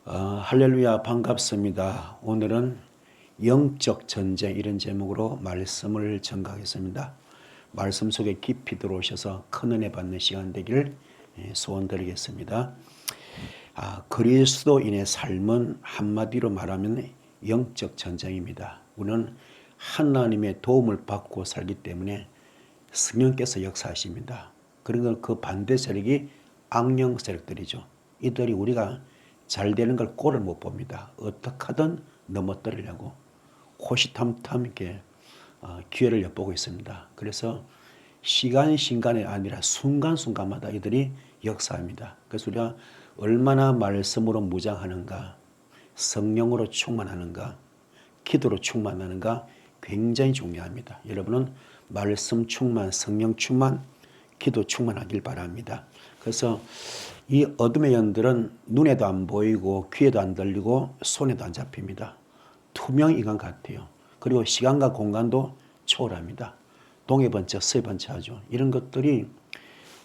할렐루야 반갑습니다. 오늘은 영적 전쟁 이런 제목으로 말씀을 전가하겠습니다. 말씀 속에 깊이 들어오셔서 큰 은혜 받는 시간 되기를 소원드리겠습니다. 그리스도인의 삶은 한마디로 말하면 영적 전쟁입니다. 우리는 하나님의 도움을 받고 살기 때문에 성령께서 역사하십니다. 그리고 그 반대 세력이 악령 세력들이죠. 이들이 우리가 잘 되는 걸 꼴을 못 봅니다. 어떻게 하든 넘어뜨리려고 호시탐탐 이렇게 기회를 엿보고 있습니다. 그래서 시간이 아니라 순간순간마다 이들이 역사합니다. 그래서 우리가 얼마나 말씀으로 무장하는가, 성령으로 충만하는가, 기도로 충만하는가 굉장히 중요합니다. 여러분은 말씀 충만, 성령 충만, 기도 충만하길 바랍니다. 그래서 이 어둠의 영들은 눈에도 안 보이고 귀에도 안 들리고 손에도 안 잡힙니다. 투명 인간 같아요. 그리고 시간과 공간도 초월합니다. 동해 번쩍 서해 번쩍하죠. 이런 것들이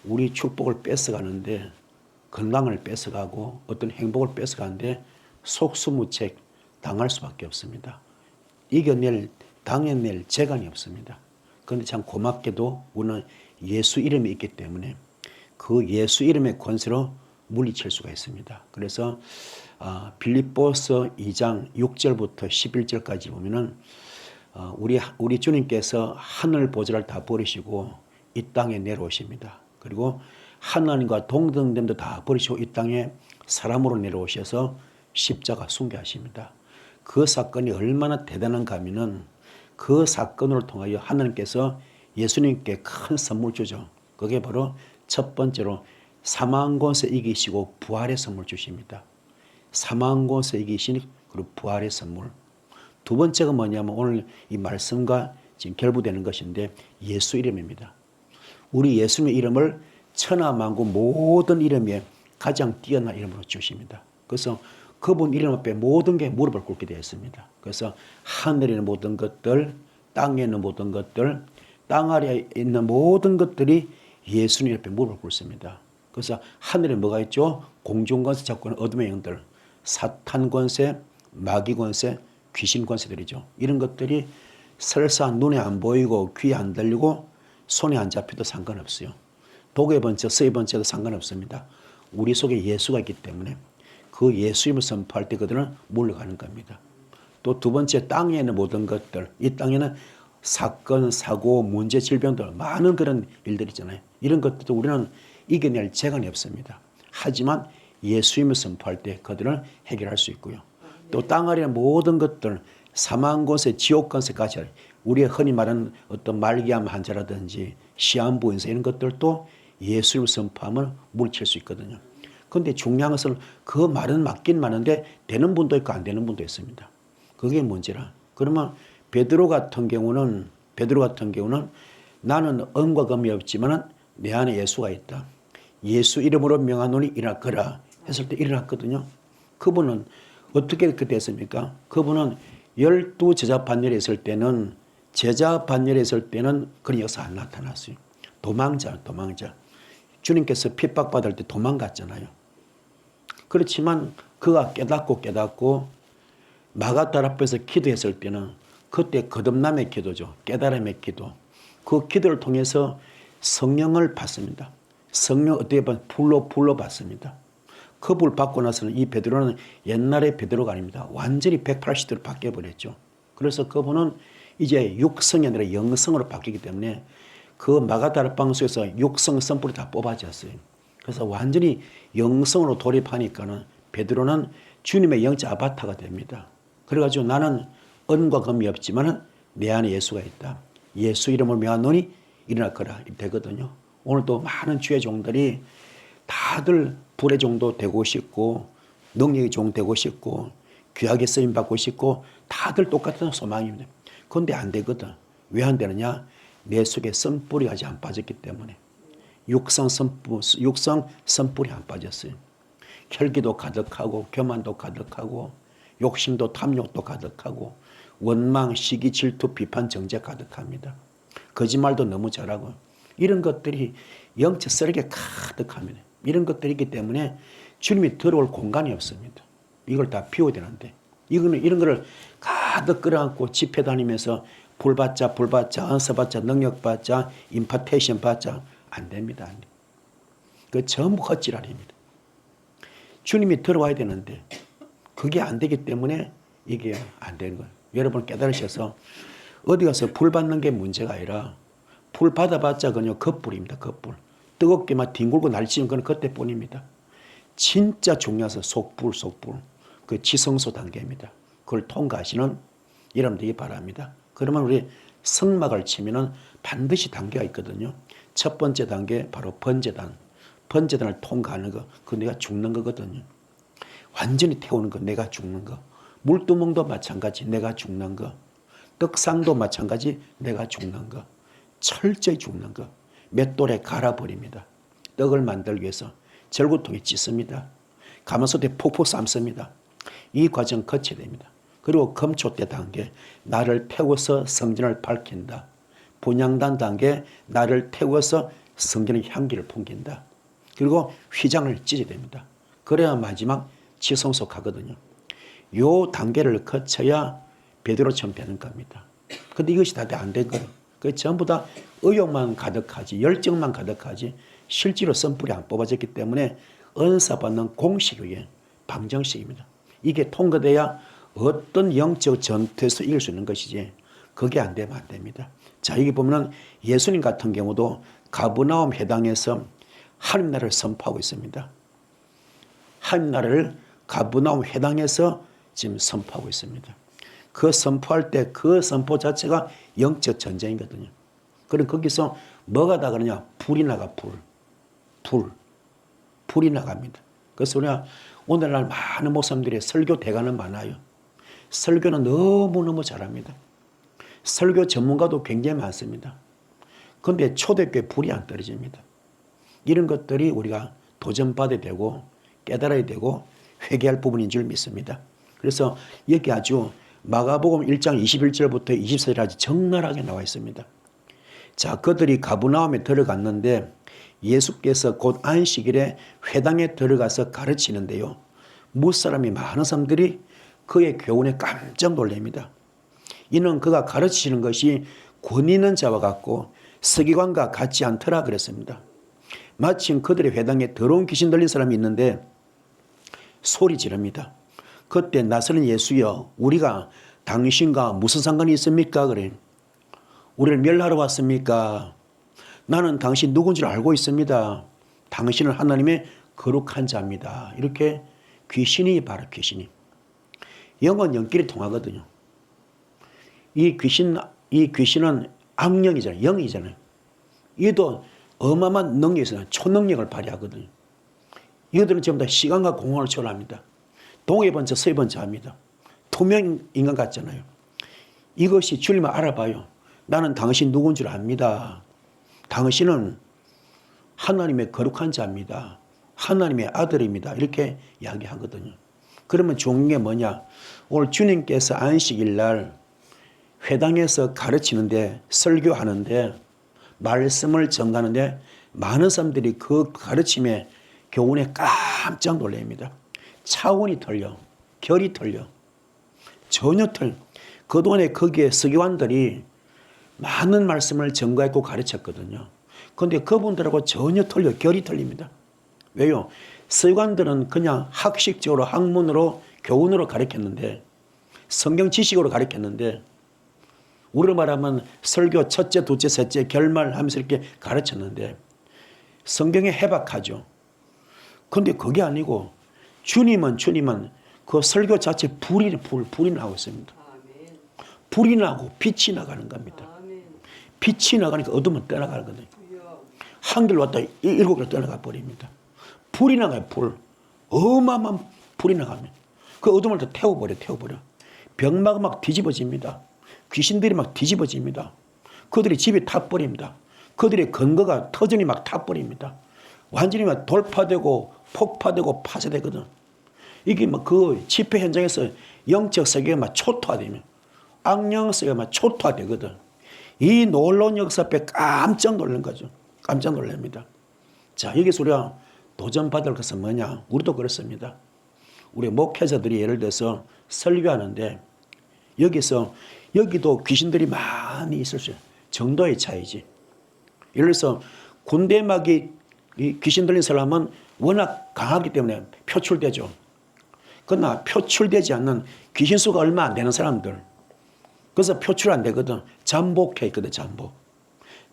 우리 축복을 뺏어가는데, 건강을 뺏어가고 어떤 행복을 뺏어가는데 속수무책 당할 수밖에 없습니다. 이겨낼, 당해낼 재간이 없습니다. 그런데 참 고맙게도 우리는 예수 이름이 있기 때문에 그 예수 이름의 권세로 물리칠 수가 있습니다. 그래서 빌립보서 2장 6절부터 11절까지 보면은 우리 주님께서 하늘 보좌를 다 버리시고 이 땅에 내려오십니다. 그리고 하나님과 동등됨도 다 버리시고 이 땅에 사람으로 내려오셔서 십자가 숭배하십니다. 그 사건이 얼마나 대단한가 하면은 그 사건을 통하여 하나님께서 예수님께 큰 선물 주죠. 그게 바로 첫 번째로 사망 권세 이기시고 부활의 선물 주십니다. 사망 권세 이기신 그리고 부활의 선물. 두 번째가 뭐냐면 오늘 이 말씀과 지금 결부되는 것인데 예수 이름입니다. 우리 예수님의 이름을 천하만국 모든 이름에 가장 뛰어난 이름으로 주십니다. 그래서 그분 이름 앞에 모든 게 무릎을 꿇게 되어 있습니다. 그래서 하늘에 있는 모든 것들, 땅에 있는 모든 것들, 땅 아래에 있는 모든 것들이 예수님 앞에 무릎을 꿇습니다. 그래서 하늘에 뭐가 있죠? 공중 권세 잡고 있는 어둠의 영들, 사탄 권세, 마귀 권세, 귀신 권세들이죠. 이런 것들이 설사 눈에 안 보이고 귀에 안 들리고 손에 안 잡혀도 상관없어요. 동해 번쩍 서해 번쩍도 상관없습니다. 우리 속에 예수가 있기 때문에 그 예수님을 선포할 때 그들은 물러가는 겁니다. 또 두 번째, 땅에 있는 모든 것들, 이 땅에는 사건, 사고, 문제, 질병들 많은 그런 일들이 있잖아요. 이런 것들도 우리는 이겨낼 재간이 없습니다. 하지만 예수님을 선포할 때 그들은 해결할 수 있고요. 또 땅 아래의 모든 것들, 사망 권세, 지옥 권세까지 우리의 흔히 말하는 어떤 말기암 환자라든지 시한부 인사 이런 것들도 예수님을 선포하면 물리칠 수 있거든요. 그런데 중요한 것은 그 말은 맞긴 맞는데 되는 분도 있고 안 되는 분도 있습니다. 그게 문제라. 그러면 베드로 같은 경우는 나는 은과 금이 없지만 내 안에 예수가 있다. 예수 이름으로 명하노니 일어나거라 했을 때 일어났거든요. 그분은 어떻게 그렇게 됐습니까? 그분은 12 제자 반열에 있을 때는 그런 역사 안 나타났어요. 도망자. 주님께서 핍박받을 때 도망갔잖아요. 그렇지만 그가 깨닫고 마가다 앞에서 기도했을 때는 그때 거듭남의 기도죠. 깨달음의 기도. 그 기도를 통해서 성령을 받습니다. 성령 어떻게 보면 불로 받습니다. 그 불 받고 나서는 이 베드로는 옛날의 베드로가 아닙니다. 완전히 180도로 바뀌어버렸죠. 그래서 그분은 이제 육성이 아니라 영성으로 바뀌기 때문에 그 마가다락방 속에서 육성 선불이 다 뽑아졌어요. 그래서 완전히 영성으로 돌입하니까는 베드로는 주님의 영적 아바타가 됩니다. 그래가지고 나는 은과 금이 없지만 내 안에 예수가 있다. 예수 이름을 명하노니 일어나거라 되거든요. 오늘도 많은 주의 종들이 다들 불의 종도 되고 싶고 능력의 종 되고 싶고 귀하게 쓰임 받고 싶고 다들 똑같은 소망입니다. 그런데 안 되거든. 왜 안 되느냐? 내 속에 선불이 아직 안 빠졌기 때문에. 육성 선불이 안 빠졌어요. 혈기도 가득하고 교만도 가득하고 욕심도 탐욕도 가득하고 원망, 시기, 질투, 비판, 정죄 가득합니다. 거짓말도 너무 잘하고 이런 것들이 영적 쓰레기가 가득합니다. 이런 것들이 있기 때문에 주님이 들어올 공간이 없습니다. 이걸 다 피워야 되는데 이거는 이런 거를 가득 끌어안고 집회 다니면서 불 받자 안서 받자 능력 받자 임파테이션 받자 안 됩니다. 안 돼. 그 전부 헛지랄입니다. 주님이 들어와야 되는데 그게 안 되기 때문에 이게 안 되는 거예요. 여러분 깨달으셔서 어디 가서 불 받는 게 문제가 아니라 불 받아봤자 그냥 겉불입니다. 겉불. 뜨겁게 막 뒹굴고 날치는 건 그때뿐입니다. 진짜 중요해서 속불. 그 지성소 단계입니다. 그걸 통과하시는 여러분 되기 바랍니다. 그러면 우리 성막을 치면은 반드시 단계가 있거든요. 첫 번째 단계 바로 번제단. 번제단을 통과하는 거. 그거 내가 죽는 거거든요. 완전히 태우는 거. 내가 죽는 거. 물두멍도 마찬가지. 내가 죽는 거. 떡상도 마찬가지. 내가 죽는 거. 철저히 죽는 거. 맷돌에 갈아버립니다. 떡을 만들기 위해서 절구통에 찢습니다. 가마솥에 폭폭 삶습니다. 이 과정 거쳐야 됩니다. 그리고 금초대 단계 나를 태워서 성전을 밝힌다. 분향단 단계 나를 태워서 성전의 향기를 풍긴다. 그리고 휘장을 찢어야 됩니다. 그래야 마지막 지성소 가거든요. 요 단계를 거쳐야 베드로처럼 되는 겁니다. 근데 이것이 다 안 된 거예요. 그 전부 다 의욕만 가득하지 열정만 가득하지 실제로 선불이 안 뽑아졌기 때문에 은사 받는 공식의 방정식입니다. 이게 통과돼야 어떤 영적 전투에서 이길 수 있는 것이지 그게 안 되면 안 됩니다. 자, 여기 보면 예수님 같은 경우도 가버나움 회당에서 하나님 나라를 선포하고 있습니다. 하나님 나라를 가버나움 회당에서 지금 선포하고 있습니다. 그 선포할 때 그 선포 자체가 영적 전쟁이거든요. 그럼 거기서 뭐가 다 그러냐? 불이 나가, 불이 나갑니다. 그래서 우리가 오늘날 많은 목사님들이 설교 대가는 많아요. 설교는 너무너무 잘합니다. 설교 전문가도 굉장히 많습니다. 그런데 초대교회 불이 안 떨어집니다. 이런 것들이 우리가 도전받아야 되고 깨달아야 되고 회개할 부분인 줄 믿습니다. 그래서 여기 아주 마가복음 1장 21절부터 24절까지 적나라하게 나와 있습니다. 자, 그들이 가버나움에 들어갔는데 예수께서 곧 안식일에 회당에 들어가서 가르치는데요. 무사람이 많은 사람들이 그의 교훈에 깜짝 놀랍니다. 이는 그가 가르치시는 것이 권 있는 자와 같고 서기관과 같지 않더라 그랬습니다. 마침 그들의 회당에 더러운 귀신 들린 사람이 있는데 소리 지릅니다. 그때 나서는 예수여 우리가 당신과 무슨 상관이 있습니까? 그래. 우리를 멸하러 왔습니까? 나는 당신 누군지 알고 있습니다. 당신은 하나님의 거룩한 자입니다. 이렇게 귀신이 바로 귀신이. 영은 영끼리 통하거든요. 이 귀신은 악령이잖아요. 영이잖아요. 이도 어마어마한 능력이 있어요. 초능력을 발휘하거든요. 이들은 전부 다 시간과 공간을 초월합니다. 동해 번째, 서해 번째 합니다. 투명 인간 같잖아요. 이것이 주님을 알아봐요. 나는 당신 누군 줄 압니다. 당신은 하나님의 거룩한 자입니다. 하나님의 아들입니다. 이렇게 이야기하거든요. 그러면 좋은 게 뭐냐? 오늘 주님께서 안식일 날 회당에서 가르치는데 설교하는데 말씀을 전가하는데 많은 사람들이 그 가르침에 교훈에 깜짝 놀랍니다. 차원이 틀려. 결이 틀려. 전혀 틀려. 그동안에 거기에 서기관들이 많은 말씀을 전가했고 가르쳤거든요. 그런데 그분들하고 전혀 틀려. 결이 틀립니다. 왜요? 서기관들은 그냥 학식적으로 학문으로 교훈으로 가르쳤는데 성경 지식으로 가르쳤는데 우리로 말하면 설교 첫째, 둘째, 셋째, 결말하면서 이렇게 가르쳤는데 성경에 해박하죠. 그런데 그게 아니고 주님은 그 설교 자체 불이 나고 있습니다. 불이 나고 빛이 나가는 겁니다. 빛이 나가니까 어둠은 떠나가거든요. 한 길 왔다 7길 떠나가 버립니다. 불이 나가요. 어마어마한 불이 나가면 그 어둠을 다 태워버려. 병마가 막 뒤집어집니다. 귀신들이 막 뒤집어집니다. 그들이 집이 타버립니다. 그들의 근거가 터전이 막 타버립니다. 완전히 막 돌파되고 폭파되고 파쇄되거든. 이게 막 그 집회 현장에서 영적 세계가 막 초토화되면 악령 세계가 막 초토화되거든. 이 놀라운 역사 앞에 깜짝 놀란 거죠. 깜짝 놀랍니다. 자, 여기서 우리가 도전받을 것은 뭐냐? 우리도 그렇습니다. 우리 목회자들이 예를 들어서 설교하는데 여기도 귀신들이 많이 있을 수 있어요. 정도의 차이지. 예를 들어서 군대막이 귀신 들린 사람은 워낙 강하기 때문에 표출되죠. 그러나 표출되지 않는 귀신수가 얼마 안 되는 사람들, 그래서 표출 안 되거든. 잠복해 있거든.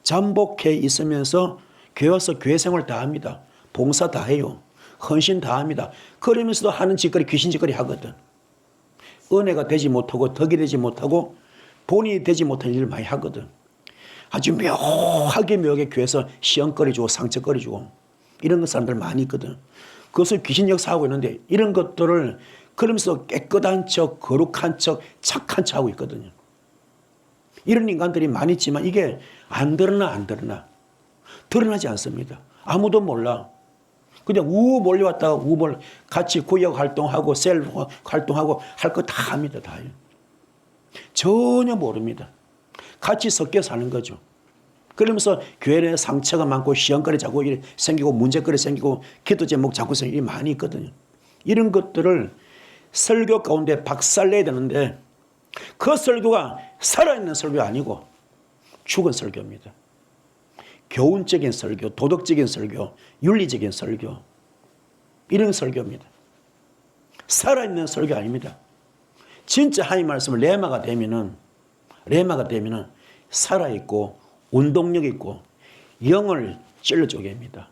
잠복해 있으면서 교회 와서 교회 생활 다 합니다. 봉사 다 해요. 헌신 다 합니다. 그러면서도 하는 짓거리 귀신 짓거리 하거든. 은혜가 되지 못하고 덕이 되지 못하고 본이 되지 못한 일을 많이 하거든. 아주 묘하게 교회에서 시험거리 주고 상처거리 주고 이런 사람들 많이 있거든. 그것을 귀신 역사하고 있는데 이런 것들을 그러면서 깨끗한 척, 거룩한 척, 착한 척 하고 있거든요. 이런 인간들이 많이 있지만 이게 안 드러나. 드러나지 않습니다. 아무도 몰라. 그냥 몰려왔다가 같이 구역 활동하고 셀 활동하고 할 거 다 합니다. 다 해요. 전혀 모릅니다. 같이 섞여 사는 거죠. 그러면서 교회 내 상처가 많고 시험거리 자꾸 생기고 문제거리 생기고 기도 제목 자꾸 생기고 많이 있거든요. 이런 것들을 설교 가운데 박살내야 되는데 그 설교가 살아있는 설교 아니고 죽은 설교입니다. 교훈적인 설교, 도덕적인 설교, 윤리적인 설교, 이런 설교입니다. 살아있는 설교 아닙니다. 진짜 하나님 말씀을 레마가 되면은 살아있고 운동력 있고 영을 찔러 쪼개입니다.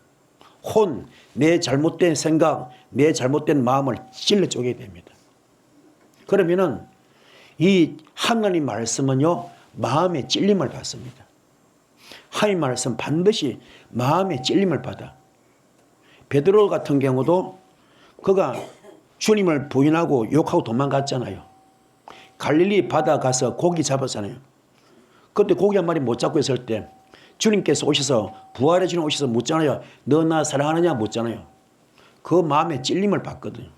내 잘못된 생각, 내 잘못된 마음을 찔러 쪼개야 됩니다. 그러면은 이 하나님 말씀은요, 마음의 찔림을 받습니다. 하나님 말씀 반드시 마음의 찔림을 받아. 베드로 같은 경우도 그가 주님을 부인하고 욕하고 도망갔잖아요. 갈릴리 바다 가서 고기 잡았잖아요. 그때 고기 한 마리 못 잡고 있을 때 주님께서 부활의 주님 오셔서 묻잖아요. 너 나 사랑하느냐 묻잖아요. 그 마음에 찔림을 받거든요.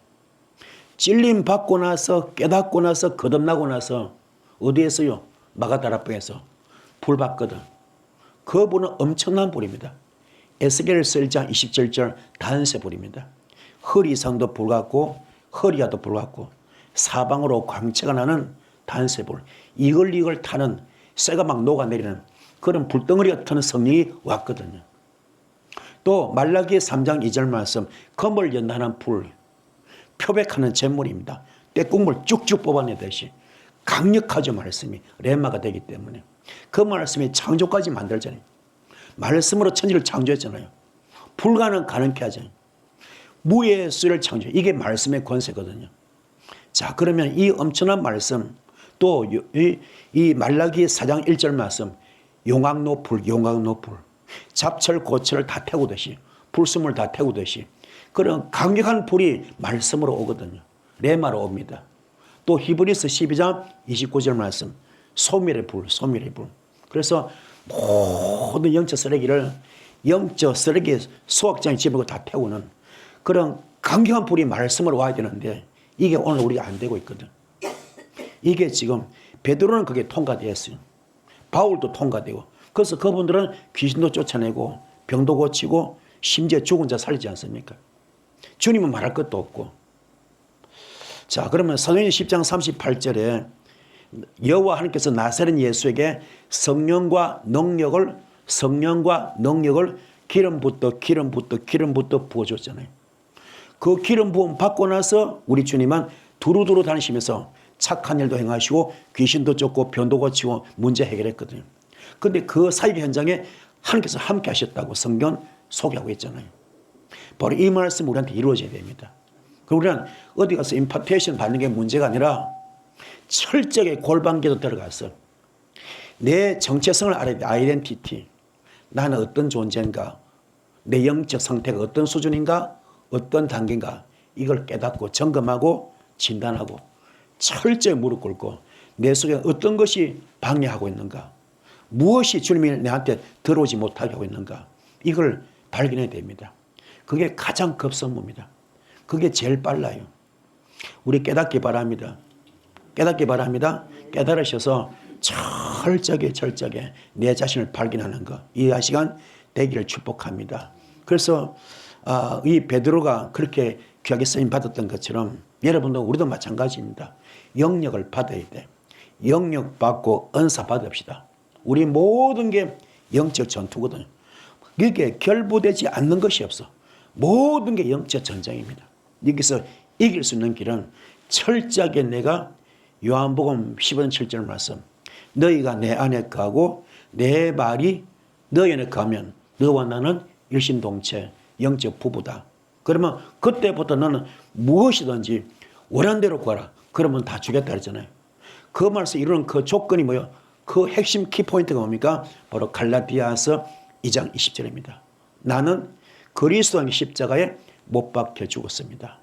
찔림 받고 나서 깨닫고 나서 거듭나고 나서 어디에서요? 마가다라방에서 불 받거든. 그 불은 엄청난 불입니다. 에스겔서 1장 27절 단세 불입니다. 허리 이상도 불 같고 허리야도 불 같고 사방으로 광채가 나는 단세 불. 이걸 타는 쇠가 막 녹아내리는 그런 불덩어리 같은 성령이 왔거든요. 또 말라기 3장 2절 말씀 검을 연단하는 불, 표백하는 잿물입니다. 떼국물 쭉쭉 뽑아내듯이 강력하죠. 말씀이 레마가 되기 때문에 그 말씀이 창조까지 만들잖아요. 말씀으로 천지를 창조했잖아요. 불가능 가능케 하잖아요. 무의 수를 창조. 이게 말씀의 권세거든요. 자, 그러면 이 엄청난 말씀 또 이 말라기 4장 1절 말씀 용왕로 불 잡철 고철을 다 태우듯이 불순물 다 태우듯이 그런 강력한 불이 말씀으로 오거든요. 레마로 옵니다. 또 히브리서 12장 29절 말씀 소멸의 불. 그래서 모든 영적 쓰레기 수확장에 집어넣고 다 태우는 그런 강력한 불이 말씀으로 와야 되는데 이게 오늘 우리가 안 되고 있거든. 이게 지금 베드로는 그게 통과되었어요. 바울도 통과되고 그래서 그분들은 귀신도 쫓아내고 병도 고치고 심지어 죽은 자 살리지 않습니까? 주님은 말할 것도 없고. 자, 그러면 사도행전 10장 38절에 여호와 하나님께서 나사렛 예수에게 성령과 능력을 기름 붓도 부어줬잖아요. 그 기름 부음 받고 나서 우리 주님은 두루두루 다니시면서 착한 일도 행하시고 귀신도 쫓고 병도 고치고 문제 해결했거든요. 그런데 그 사역 현장에 하나님께서 함께 하셨다고 성경 소개하고 있잖아요. 바로 이 말씀 우리한테 이루어져야 됩니다. 그리고 우리는 어디 가서 임파테이션 받는 게 문제가 아니라 철저하게 골방기도 들어가서 내 정체성을 알아야 돼. 아이덴티티. 나는 어떤 존재인가? 내 영적 상태가 어떤 수준인가? 어떤 단계인가? 이걸 깨닫고 점검하고 진단하고 철저히 무릎 꿇고 내 속에 어떤 것이 방해하고 있는가? 무엇이 주님이 내한테 들어오지 못하게 하고 있는가? 이걸 발견해야 됩니다. 그게 가장 급선무입니다. 그게 제일 빨라요. 우리 깨닫기 바랍니다. 깨달으셔서 철저하게 내 자신을 발견하는 것. 이 시간 되기를 축복합니다. 그래서 이 베드로가 그렇게 귀하게 쓰임 받았던 것처럼 여러분도 우리도 마찬가지입니다. 영역을 받아야 돼. 영역 받고 은사 받읍시다. 우리 모든 게 영적 전투거든요. 이게 결부되지 않는 것이 없어. 모든 게 영적 전쟁입니다. 여기서 이길 수 있는 길은 철저하게 내가 요한복음 10장 7절 말씀, 너희가 내 안에 거하고 내 말이 너희 안에 거하면 너와 나는 일심동체 영적 부부다. 그러면 그때부터 너는 무엇이든지 원하는 대로 구하라. 그러면 다 주겠다 그랬잖아요. 그 말씀 이루는 그 조건이 뭐예요? 그 핵심 키포인트가 뭡니까? 바로 갈라디아서 2장 20절입니다. 나는 그리스도의 십자가에 못 박혀 죽었습니다.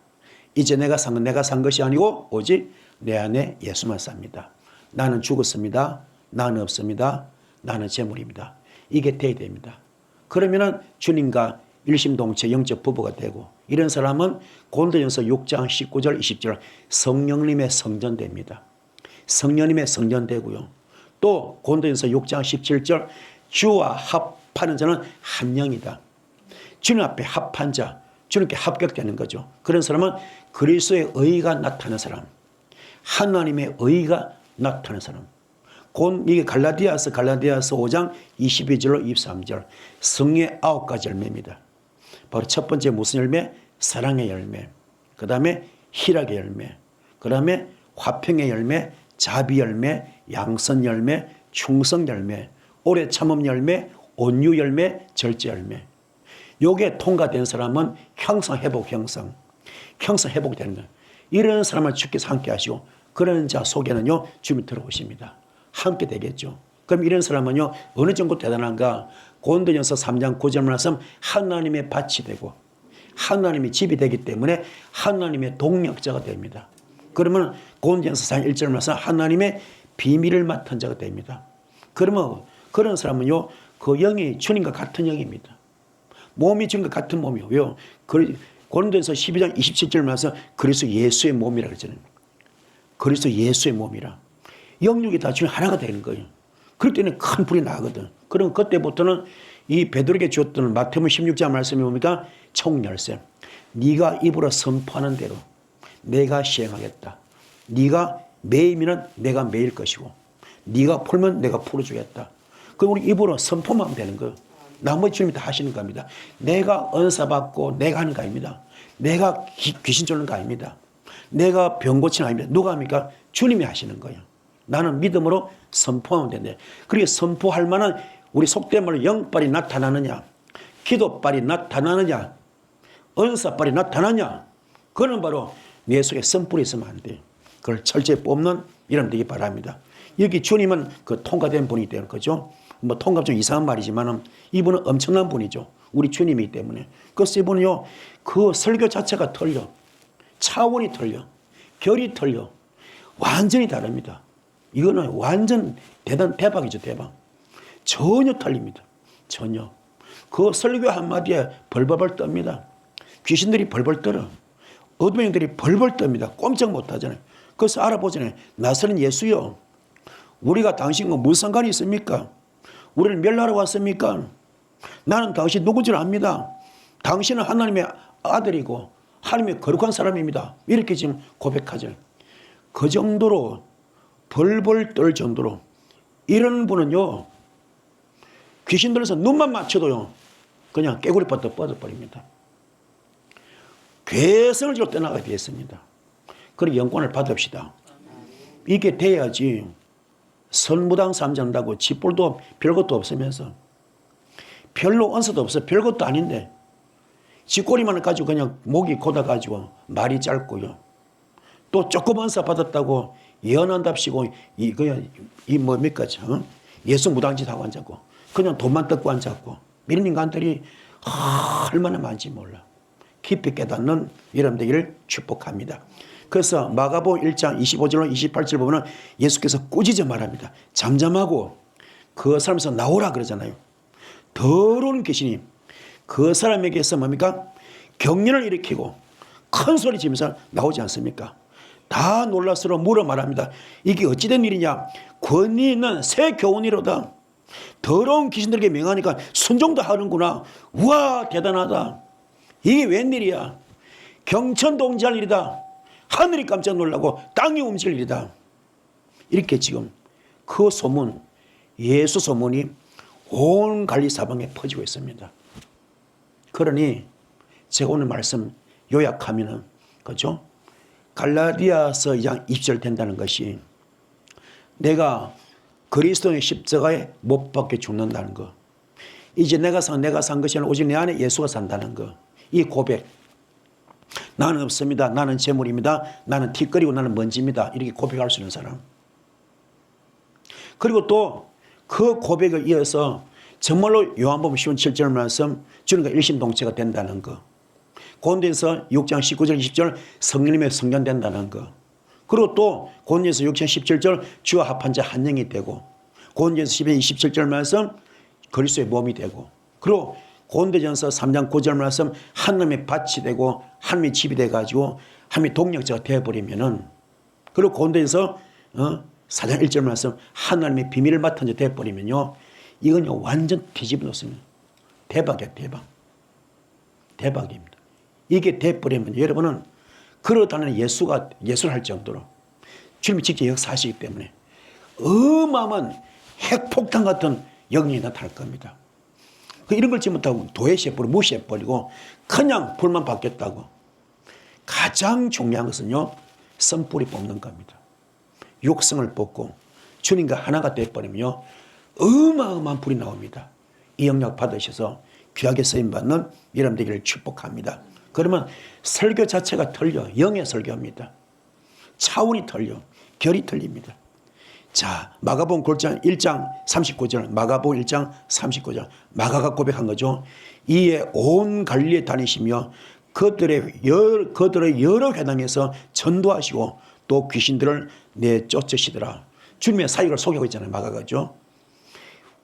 이제 내가 산 것이 아니고 오직 내 안에 예수만 삽니다. 나는 죽었습니다. 나는 없습니다. 나는 재물입니다. 이게 돼야 됩니다. 그러면은 주님과 일심동체 영적 부부가 되고, 이런 사람은 고린도전서 6장 19절 20절 성령님의 성전됩니다. 성령님의 성전되고요. 또 고린도전서 6장 17절 주와 합하는 자는 한 영이다. 주님 앞에 합한 자, 주님께 합격되는 거죠. 그런 사람은 그리스도의 의가 나타나는 사람, 하나님의 의가 나타나는 사람. 이게 갈라디아서 5장 22절로 23절 성의 9가지 열매입니다. 바로 첫 번째 무슨 열매? 사랑의 열매. 그 다음에 희락의 열매. 그 다음에 화평의 열매, 자비 열매, 양선 열매, 충성 열매, 오래 참음 열매, 온유 열매, 절제 열매. 요게 통과된 사람은 형성 회복이 되는 거예요. 이런 사람을 주께서 함께 하시고, 그런 자 속에는요 주님이 들어오십니다. 함께 되겠죠. 그럼 이런 사람은요 어느 정도 대단한가? 고린도전서 3장 9절 말씀, 하나님의 밭이 되고 하나님의 집이 되기 때문에 하나님의 동력자가 됩니다. 그러면 고린도전서 4장 1절 말씀, 하나님의 비밀을 맡은 자가 됩니다. 그러면 그런 사람은요 그 영이 주님과 같은 영입니다. 몸이 주님과 같은 몸이요. 왜요? 고린도전서 12장 27절 말씀, 그리스도 예수의 몸이라 그러잖아요. 그리스도 예수의 몸이라. 영육이 다 주님 하나가 되는 거예요. 그럴 때는 큰 불이 나거든. 그럼 그때부터는 이 베드로에게 주었던 마태복음 16장 말씀이 뭡니까? 총열쇠. 네가 입으로 선포하는 대로 내가 시행하겠다. 네가 매이면 내가 매일 것이고, 네가 풀면 내가 풀어주겠다. 그럼 우리 입으로 선포만 하면 되는 거예요. 나머지 주님이 다 하시는 겁니다. 내가 은사 받고 내가 하는 거 아닙니다. 내가 귀신 쫓는 거 아닙니다. 내가 병 고치는 거 아닙니다. 누가 합니까? 주님이 하시는 거예요. 나는 믿음으로 선포하면 된대. 그렇게 선포할 만한 우리 속된 말로 영빨이 나타나느냐, 기도빨이 나타나느냐, 은사빨이 나타나냐, 그는 바로 내 속에 선불이 있으면 안 돼요. 그걸 철저히 뽑는 이름 되기 바랍니다. 여기 주님은 그 통과된 분이기 때문에, 그죠? 뭐 통과 좀 이상한 말이지만 이분은 엄청난 분이죠. 우리 주님이기 때문에. 그래서 이분은요 그 설교 자체가 틀려. 차원이 틀려. 결이 틀려. 완전히 다릅니다. 이거는 완전 대박이죠. 대박. 전혀 틀립니다. 전혀. 그 설교 한마디에 벌벌 떱니다. 귀신들이 벌벌 떨어. 어둠의 영들이 벌벌 떱니다. 꼼짝 못하잖아요. 그래서 알아보잖아요. 나서는 예수요, 우리가 당신과 무슨 상관이 있습니까? 우리를 멸하러 왔습니까? 나는 당신 누군 줄 압니다. 당신은 하나님의 아들이고 하나님의 거룩한 사람입니다. 이렇게 지금 고백하죠. 그 정도로 벌벌 떨 정도로 이런 분은요 귀신 들어서 눈만 맞춰도요 그냥 깨구리 뻗어 뻗어버립니다. 괴성을 지고 떠나가게 되었습니다. 그리고 영권을 받읍시다. 이게 돼야지 선무당 삼장다고 집볼도 별것도 없으면서 별로 은사도 없어 별것도 아닌데 쥐꼬리만 가지고 그냥 목이 곧아가지고 말이 짧고요. 또 조금 은사 받았다고 예언한답시고 이 뭡니까? 예수 무당짓 하고 앉았고 그냥 돈만 뜯고 앉았고 이런 인간들이 얼마나 많은지 몰라. 깊이 깨닫는 여러분 되기를 축복합니다. 그래서 마가복음 1장 25절로 28절 보면 예수께서 꾸짖어 말합니다. 잠잠하고 그 사람에서 나오라 그러잖아요. 더러운 귀신이 그 사람에게서 뭡니까? 경련을 일으키고 큰 소리 지면서 나오지 않습니까? 다 놀라서로 물어 말합니다. 이게 어찌된 일이냐? 권위 있는 새 교훈이로다. 더러운 귀신들에게 명하니까 순종도 하는구나. 우와 대단하다. 이게 웬일이야? 경천동지할 일이다. 하늘이 깜짝 놀라고 땅이 움직일 일이다. 이렇게 지금 그 소문, 예수 소문이 온 갈리 사방에 퍼지고 있습니다. 그러니 제가 오늘 말씀 요약하면은, 그죠? 갈라디아서 2장 20절 된다는 것이 내가 그리스도의 십자가에 못 박혀 죽는다는 거. 이제 내가 산 것이 아니라 오직 내 안에 예수가 산다는 거. 이 고백. 나는 없습니다. 나는 재물입니다. 나는 티끌이고 나는 먼지입니다. 이렇게 고백할 수 있는 사람. 그리고 또 그 고백을 이어서 정말로 요한복음 10장 7절 말씀 주님과 일심동체가 된다는 거. 고린도전서 6장 19절 20절 성령님의 성전된다는 거. 그리고 또 고린도전서 6장 17절 주와 합한 자 한 영이 되고, 고린도전서 10장 27절 말씀 그리스도의 몸이 되고, 그리고 고린도전서 3장 9절 말씀 하나님의 밭이 되고 하나님의 집이 돼가지고 하나님의 동력자가 되어버리면은, 그리고 고린도전서 4장 1절 말씀 하나님의 비밀을 맡은 자 되어버리면요, 이건요 완전 뒤집어 놓습니다. 대박이야, 대박. 대박입니다. 이게 돼버리면 여러분은 그렇다는 예수를 할 정도로 주님이 직접 역사하시기 때문에 어마어마한 핵폭탄 같은 영역이 나타날 겁니다. 이런 걸 지못하고 도외시해버리고 무시해버리고 그냥 불만 받겠다고. 가장 중요한 것은요, 선뿌리 뽑는 겁니다. 육성을 뽑고 주님과 하나가 돼버리면요 어마어마한 불이 나옵니다. 이 영역 받으셔서 귀하게 쓰임받는 여러분 되기를 축복합니다. 그러면 설교 자체가 틀려. 영의 설교입니다. 차원이 틀려. 결이 틀립니다. 자, 마가복음 1장 39절, 마가복음 1장 39절, 마가가 고백한 거죠. 이에 온 갈릴리에 다니시며 그들의 여러 회당에서 전도하시고 또 귀신들을 내쫓으시더라. 주님의 사역을 소개하고 있잖아요, 마가가죠.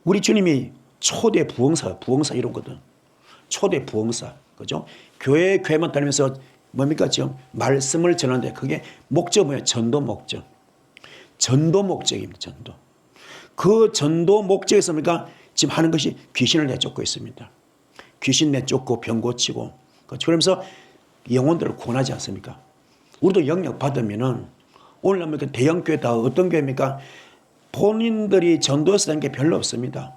우리 주님이 초대 부흥사 이런거든. 초대 부흥사, 그죠? 교회만 다니면서 뭡니까 지금 말씀을 전하는데 그게 목적 뭐예요? 전도 목적. 전도 목적입니다. 전도. 그 전도 목적에서 뭡니까? 지금 하는 것이 귀신을 내쫓고 있습니다. 귀신 내쫓고 병 고치고. 그러면서 영혼들을 구원하지 않습니까? 우리도 영역 받으면은 오늘 뭡니까? 대형교회 다 어떤 교회입니까? 본인들이 전도에서 된 게 별로 없습니다.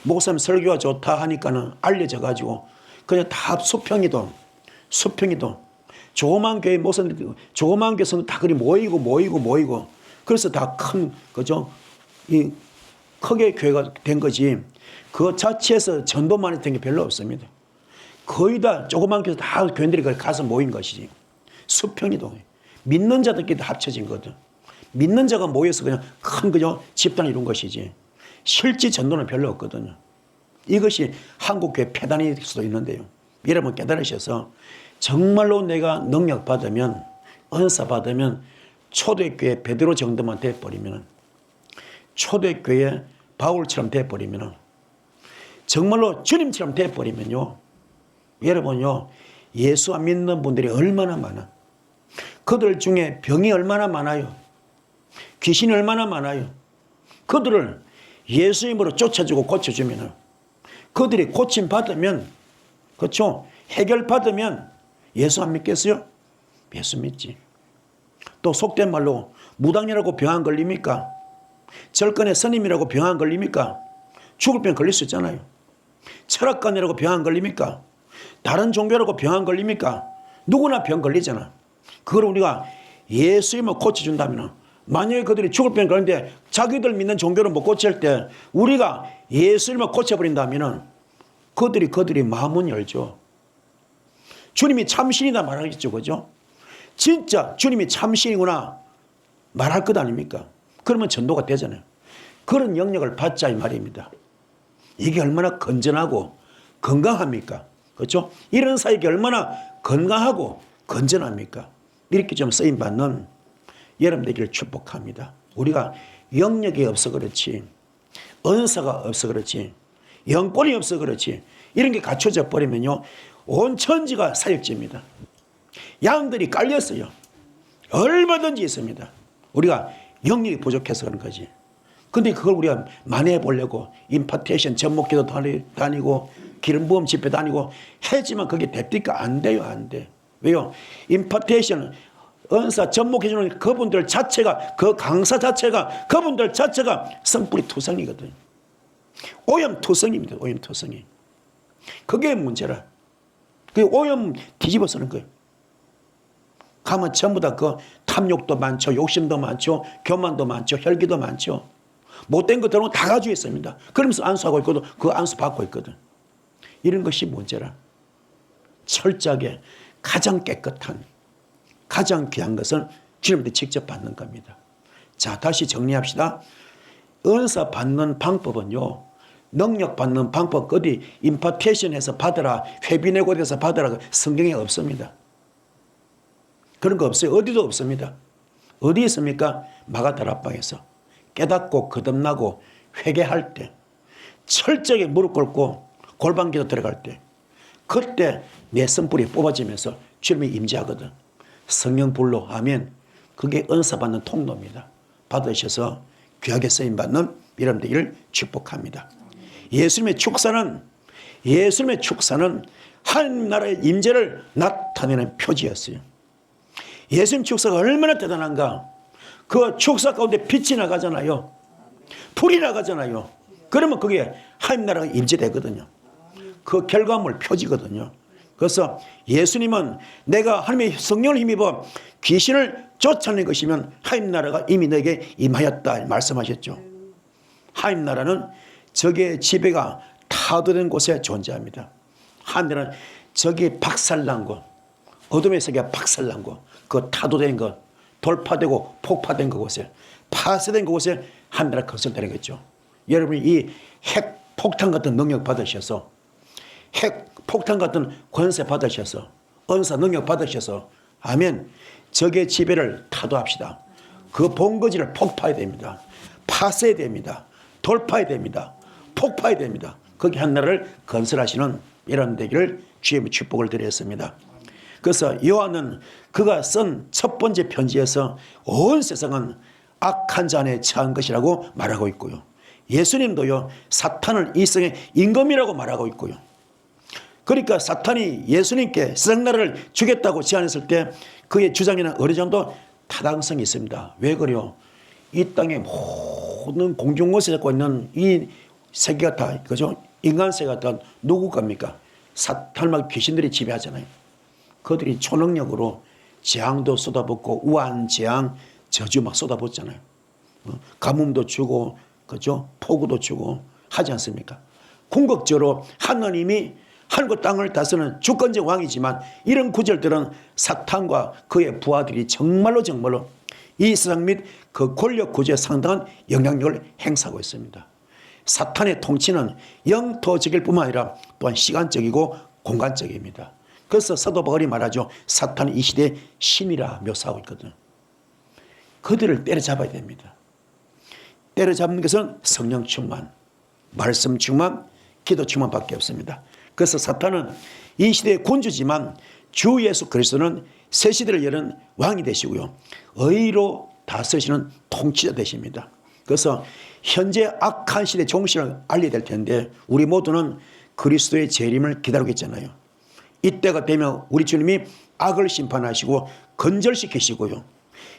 목사님 설교가 좋다 하니까는 알려져 가지고 그냥 다 수평이돈. 조그만 교회 목사님, 조그만 교회에서는 다 그리 모이고. 그래서 다 큰, 그죠? 이 크게 교회가 된 거지. 그 자체에서 전도만 된 게 별로 없습니다. 거의 다 조그만 교회 다 교인들이 가서 모인 것이지. 수평이동. 믿는 자들끼리 합쳐진 거든. 믿는 자가 모여서 그냥 큰 그죠? 집단을 이룬 것이지. 실제 전도는 별로 없거든요. 이것이 한국교회 폐단일 수도 있는데요. 여러분 깨달으셔서 정말로 내가 능력 받으면, 은사 받으면 초대교회 베드로 정도만 돼버리면, 초대교회 바울처럼 돼버리면, 정말로 주님처럼 돼버리면요, 여러분요, 예수 안 믿는 분들이 얼마나 많아. 그들 중에 병이 얼마나 많아요. 귀신이 얼마나 많아요. 그들을 예수 이름으로 쫓아주고 고쳐주면, 그들이 고침 받으면, 그렇죠? 해결 받으면 예수 안 믿겠어요? 예수 믿지. 또 속된 말로 무당이라고 병 안 걸립니까? 절간의 스님이라고 병 안 걸립니까? 죽을 병 걸릴 수 있잖아요. 철학관이라고 병 안 걸립니까? 다른 종교라고 병 안 걸립니까? 누구나 병 걸리잖아. 그걸 우리가 예수님을 고쳐준다면, 만약에 그들이 죽을 병 걸리는데 자기들 믿는 종교를 못 고칠 때 우리가 예수님을 고쳐버린다면 그들이 마음은 열죠. 주님이 참신이다 말하겠죠. 그죠? 진짜 주님이 참신이구나 말할 것 아닙니까? 그러면 전도가 되잖아요. 그런 영역을 받자 이 말입니다. 이게 얼마나 건전하고 건강합니까? 그렇죠? 이런 사역이 얼마나 건강하고 건전합니까? 이렇게 좀 쓰임받는 여러분 되기를 축복합니다. 우리가 영역이 없어 그렇지, 은사가 없어 그렇지, 영권이 없어 그렇지, 이런 게 갖춰져 버리면요 온 천지가 사역지입니다. 양들이 깔렸어요. 얼마든지 있습니다. 우리가 영역이 부족해서 그런 거지. 근데 그걸 우리가 만회해 보려고 임파테이션 전목기도 다니고 기름 부음 집회 다니고 하지만 그게 됩니까? 안 돼요. 안 돼. 왜요? 임파테이션, 은사 접목해주는 그분들 자체가, 그 강사 자체가, 그분들 자체가 성불이 투성이거든요. 오염투성입니다. 오염투성이. 그게 문제라. 그 오염 뒤집어 쓰는 거예요. 가면 전부 다 그 탐욕도 많죠. 욕심도 많죠. 교만도 많죠. 혈기도 많죠. 못된 거 들어오면 다 가지고 있습니다. 그러면서 안수하고 있거든. 그 안수 받고 있거든. 이런 것이 문제라. 철저하게 가장 깨끗한, 가장 귀한 것을 주님한테 직접 받는 겁니다. 자, 다시 정리합시다. 은사 받는 방법은요, 능력 받는 방법, 어디 임파테이션에서 받으라, 회비내고에서 받으라, 성경에 없습니다. 그런 거 없어요. 어디도 없습니다. 어디 있습니까? 마가다락방에서 깨닫고 거듭나고 회개할 때, 철저하게 무릎 꿇고 골방기도 들어갈 때, 그때 내 성불이 뽑아지면서 주님이 임재하거든. 성령 불로. 아멘. 그게 은사 받는 통로입니다. 받으셔서 귀하게 쓰임받는 여러분 되기를 축복합니다. 예수님의 축사는 하나님 나라의 임재를 나타내는 표지였어요. 예수님 축사가 얼마나 대단한가. 그 축사 가운데 빛이 나가잖아요. 불이 나가잖아요. 그러면 그게 하나님 나라가 임재되거든요. 그 결과물 표지거든요. 그래서 예수님은 내가 하나님의 성령을 힘입어 귀신을 쫓아낸 것이면 하나님 나라가 이미 너에게 임하였다 말씀하셨죠. 하나님 나라는 적의 지배가 타도된 곳에 존재합니다. 하늘은 적이 박살난 곳, 어둠의 세계가 박살난 곳, 그 타도된 것, 돌파되고 폭파된 그곳에, 파쇄된 그곳에 하늘나라 건설되는 거죠. 여러분이 이 핵 폭탄 같은 능력 받으셔서, 핵 폭탄 같은 권세 받으셔서, 은사 능력 받으셔서, 아멘. 적의 지배를 타도합시다. 그 본거지를 폭파해야 됩니다. 파쇄해야 됩니다. 돌파해야 됩니다. 폭파해야 됩니다. 거기 하나를 건설하시는 이런 되기를 주님의 축복을 드렸습니다. 그래서 요한은 그가 쓴 첫 번째 편지에서 온 세상은 악한 자 안에 처한 것이라고 말하고 있고요. 예수님도요, 사탄을 이 세상의 임금이라고 말하고 있고요. 그러니까 사탄이 예수님께 세상 나라를 주겠다고 제안했을 때 그의 주장에는 어느 정도 타당성이 있습니다. 왜 그래요? 이 땅에 모든 공중것에 잡고 있는 이 세계가 다, 그죠? 인간 세계가 다 누구 겁니까? 사탄과 귀신들이 지배하잖아요. 그들이 초능력으로 재앙도 쏟아붓고 우한 재앙, 저주 막 쏟아붓잖아요. 가뭄도 주고, 그죠? 폭우도 주고 하지 않습니까? 궁극적으로 하나님이 하늘과 땅을 다스리는 주권적 왕이지만 이런 구절들은 사탄과 그의 부하들이 정말로 이 세상 및 그 권력 구조에 상당한 영향력을 행사하고 있습니다. 사탄의 통치는 영토적일 뿐만 아니라 또한 시간적이고 공간적입니다. 그래서 사도 바울이 말하죠. 사탄이 이 시대의 신이라 묘사하고 있거든요. 그들을 때려잡아야 됩니다. 때려잡는 것은 성령 충만, 말씀 충만, 기도 충만밖에 없습니다. 그래서 사탄은 이 시대의 군주지만 주 예수 그리스도는 새 시대를 여는 왕이 되시고요. 의로 다스리시는 통치자 되십니다. 그래서 현재 악한 시대 종신을 알려야 될 텐데 우리 모두는 그리스도의 재림을 기다리고 있잖아요. 이때가 되면 우리 주님이 악을 심판하시고 건절시키시고요.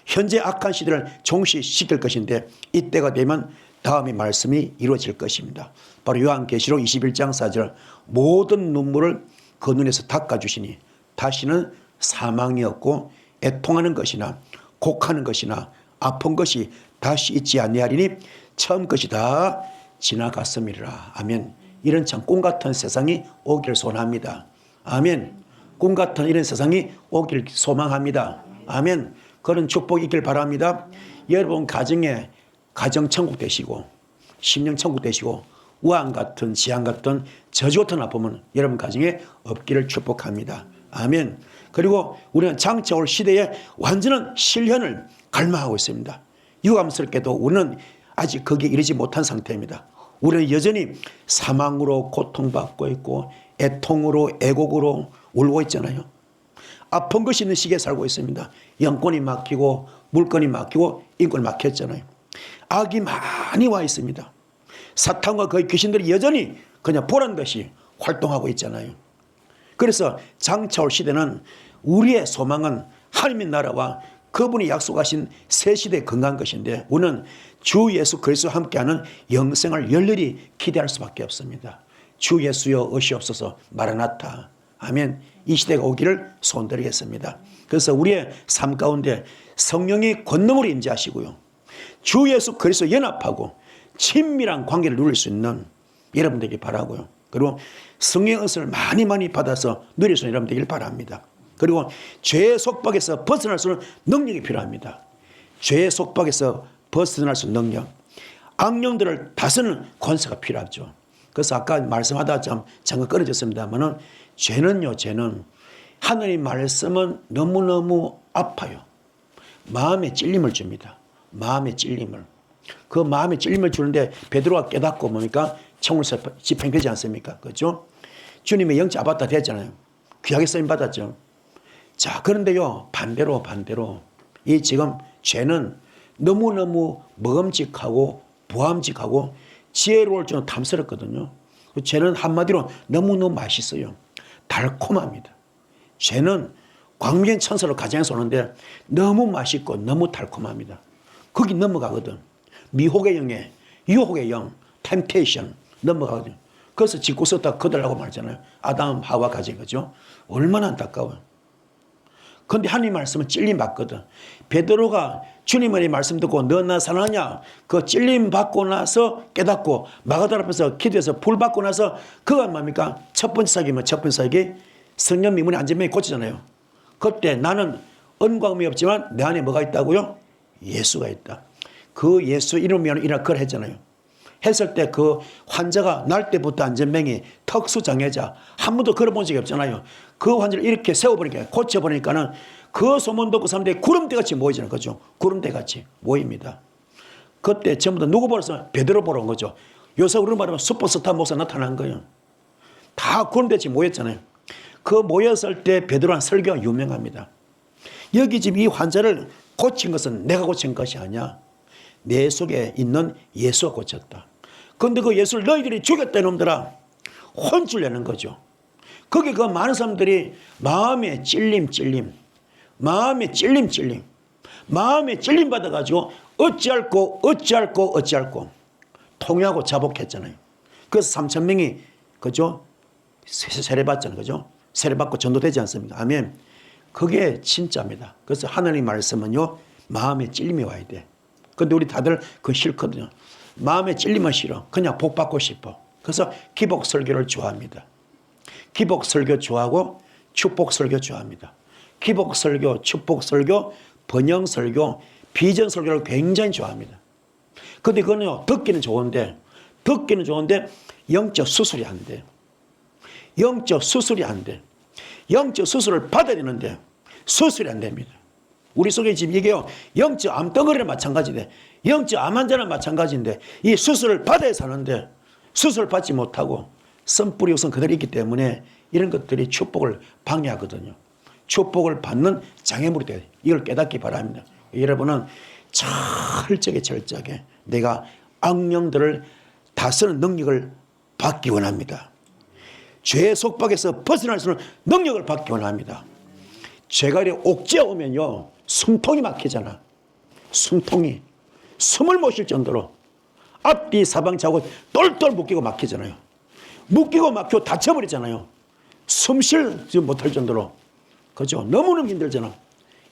현재 악한 시대를 종식시킬 것인데 이때가 되면 다음의 말씀이 이루어질 것입니다. 바로 요한계시록 21장 4절 모든 눈물을 그 눈에서 닦아주시니 다시는 사망이 없고 애통하는 것이나 곡하는 것이나 아픈 것이 다시 있지 아니하리니 처음 것이 다 지나갔음이라. 아멘. 이런 참 꿈같은 세상이 오기를 소원합니다. 아멘. 꿈같은 이런 세상이 오기를 소망합니다. 아멘. 그런 축복이 있길 바랍니다. 여러분 가정에 가정천국 되시고 심령천국 되시고 우한 같은 지향 같은 저주 같은 아픔은 여러분 가정에 없기를 축복합니다. 아멘. 그리고 우리는 장차 올 시대에 완전한 실현을 갈망하고 있습니다. 유감스럽게도 우리는 아직 거기에 이르지 못한 상태입니다. 우리는 여전히 사망으로 고통받고 있고 애통으로 애곡으로 울고 있잖아요. 아픈 것이 있는 시기에 살고 있습니다. 영권이 막히고 물건이 막히고 인권이 막혔잖아요. 악이 많이 와 있습니다. 사탄과 그의 귀신들이 여전히 그냥 보란 듯이 활동하고 있잖아요. 그래서 장차 올 시대는 우리의 소망은 하나님의 나라와 그분이 약속하신 새 시대에 건강한 것인데 우리는 주 예수 그리스도와 함께하는 영생을 열렬히 기대할 수밖에 없습니다. 주 예수여 오시옵소서 마라나타. 아멘. 이 시대가 오기를 소원드리겠습니다. 그래서 우리의 삶 가운데 성령이 권능으로 임재하시고요. 주 예수 그리스도 연합하고 친밀한 관계를 누릴 수 있는 여러분 되길 바라고요. 그리고 성령의 은사를 많이 받아서 누릴 수 있는 여러분 되길 바랍니다. 그리고 죄의 속박에서 벗어날 수 있는 능력이 필요합니다. 죄의 속박에서 벗어날 수 있는 능력. 악령들을 다스리는 권세가 필요하죠. 그래서 아까 말씀하다 잠깐 끊어졌습니다만은 죄는 하나님 말씀은 너무너무 아파요. 마음의 찔림을 줍니다. 마음의 찔림을. 그 마음의 찔림을 주는데 베드로가 깨닫고 뭡니까? 청울서 집행되지 않습니까? 그렇죠? 주님의 영적 아바타 됐잖아요. 귀하게 쓰임 받았죠. 자, 그런데요, 반대로 이 지금 죄는 너무너무 먹음직하고 보암직하고 지혜로울 줄은 탐스럽거든요. 죄는 한마디로 너무너무 맛있어요. 달콤합니다. 죄는 광명의 천사로 가정에서 오는데 너무 맛있고 너무 달콤합니다. 거기 넘어가거든. 미혹의 영에 유혹의 영, 템테이션 넘어가거든. 그래서 짓고 썼다 거들라고 말했잖아요. 아담 하와 가진 거죠. 얼마나 안타까워요. 그런데 하나님 말씀은 찔림 받거든. 베드로가 주님의 말씀 듣고 너 나 사랑하냐? 그 찔림 받고 나서 깨닫고 마가다라 앞에서 기도해서 불 받고 나서 그가 뭡니까? 첫 번째 사역이 성령 미문의 안전병이 고치잖아요. 그때 나는 은과금이 없지만 내 안에 뭐가 있다고요? 예수가 있다. 그 예수 이름으로 일어나 그걸 했잖아요. 했을 때 그 환자가 날 때부터 안전병이 특수장애자 한 번도 걸어본 적이 없잖아요. 그 환자를 이렇게 세워버리니까 고쳐버리니까는 그 소문 듣고 사람들이 구름대같이 모이잖아요. 그죠? 구름대같이 모입니다. 그때 전부 다 누구 보러 베드로 보러 온 거죠. 요새 우리 말하면 슈퍼스타 목사 나타난 거예요. 다 구름대같이 모였잖아요. 그 모였을 때 베드로한 설교가 유명합니다. 여기 지금 이 환자를 고친 것은 내가 고친 것이 아니야. 내 속에 있는 예수가 고쳤다. 그런데 그 예수를 너희들이 죽였다 이놈들아. 혼쭐 내는 거죠. 거기 그 많은 사람들이 마음에 찔림 마음에 찔림 받아가지고 어찌할꼬 통회하고 자복했잖아요. 그래서 3,000명이 그죠? 세례받잖아요. 그죠? 세례받고 전도되지 않습니까? 아멘. 그게 진짜입니다. 그래서 하나님 말씀은요, 마음에 찔림이 와야 돼. 근데 우리 다들 그거 싫거든요. 마음에 찔림은 싫어. 그냥 복 받고 싶어. 그래서 기복 설교를 좋아합니다. 기복 설교 좋아하고 축복 설교 좋아합니다. 기복 설교, 축복 설교, 번영 설교, 비전 설교를 굉장히 좋아합니다. 근데 그거는요, 듣기는 좋은데 영적 수술이 안 돼. 영적 수술을 받아야 되는데 수술이 안 됩니다. 우리 속에 지금 이게요, 영적 암덩어리는 마찬가지인데, 영적 암 환자는 마찬가지인데, 이 수술을 받아야 사는데, 수술을 받지 못하고, 선뿌리 우선 그대로 있기 때문에, 이런 것들이 축복을 방해하거든요. 축복을 받는 장애물이 돼요. 이걸 깨닫기 바랍니다. 여러분은 철저하게 내가 악령들을 다스리는 능력을 받기 원합니다. 죄의 속박에서 벗어날 수 있는 능력을 받기 원합니다. 죄가 이렇게 옥죄어 오면요, 숨통이 막히잖아. 숨통이 숨을 못 쉴 정도로 앞뒤 사방차고 똘똘 묶이고 막히잖아요. 묶이고 막히고 다쳐버리잖아요. 숨 쉬지 못할 정도로. 그죠? 너무너무 힘들잖아.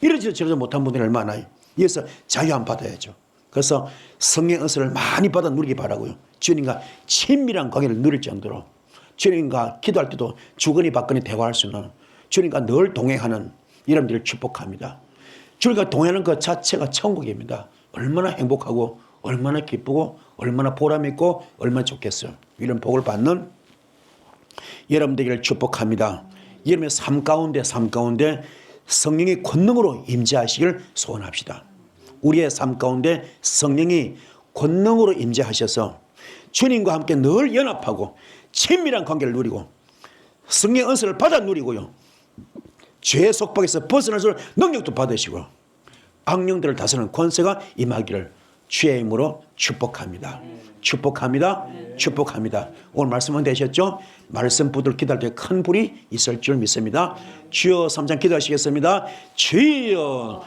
이러지 저러지 못한 분들이 얼마나 많아요. 그래서 자유함 받아야죠. 그래서 성령 은사를 많이 받아 누리기 바라고요. 주님과 친밀한 관계를 누릴 정도로, 주님과 기도할 때도 주거니 받거니 대화할 수 있는, 주님과 늘 동행하는 여러분들을 축복합니다. 주님과 동행하는 것 자체가 천국입니다. 얼마나 행복하고 얼마나 기쁘고 얼마나 보람있고 얼마나 좋겠어요. 이런 복을 받는 여러분 되기를 축복합니다. 여러분의 삶 가운데 성령의 권능으로 임재하시길 소원합시다. 우리의 삶 가운데 성령이 권능으로 임재하셔서 주님과 함께 늘 연합하고 친밀한 관계를 누리고 성령의 은사를 받아 누리고요, 죄의 속박에서 벗어날 수 있는 능력도 받으시고 악령들을 다스리는 권세가 임하기를 주의 이름으로 축복합니다. 축복합니다. 축복합니다. 오늘 말씀은 되셨죠? 말씀 붙들 기도할 때 큰 불이 있을 줄 믿습니다. 주여 3장 기도하시겠습니다. 주여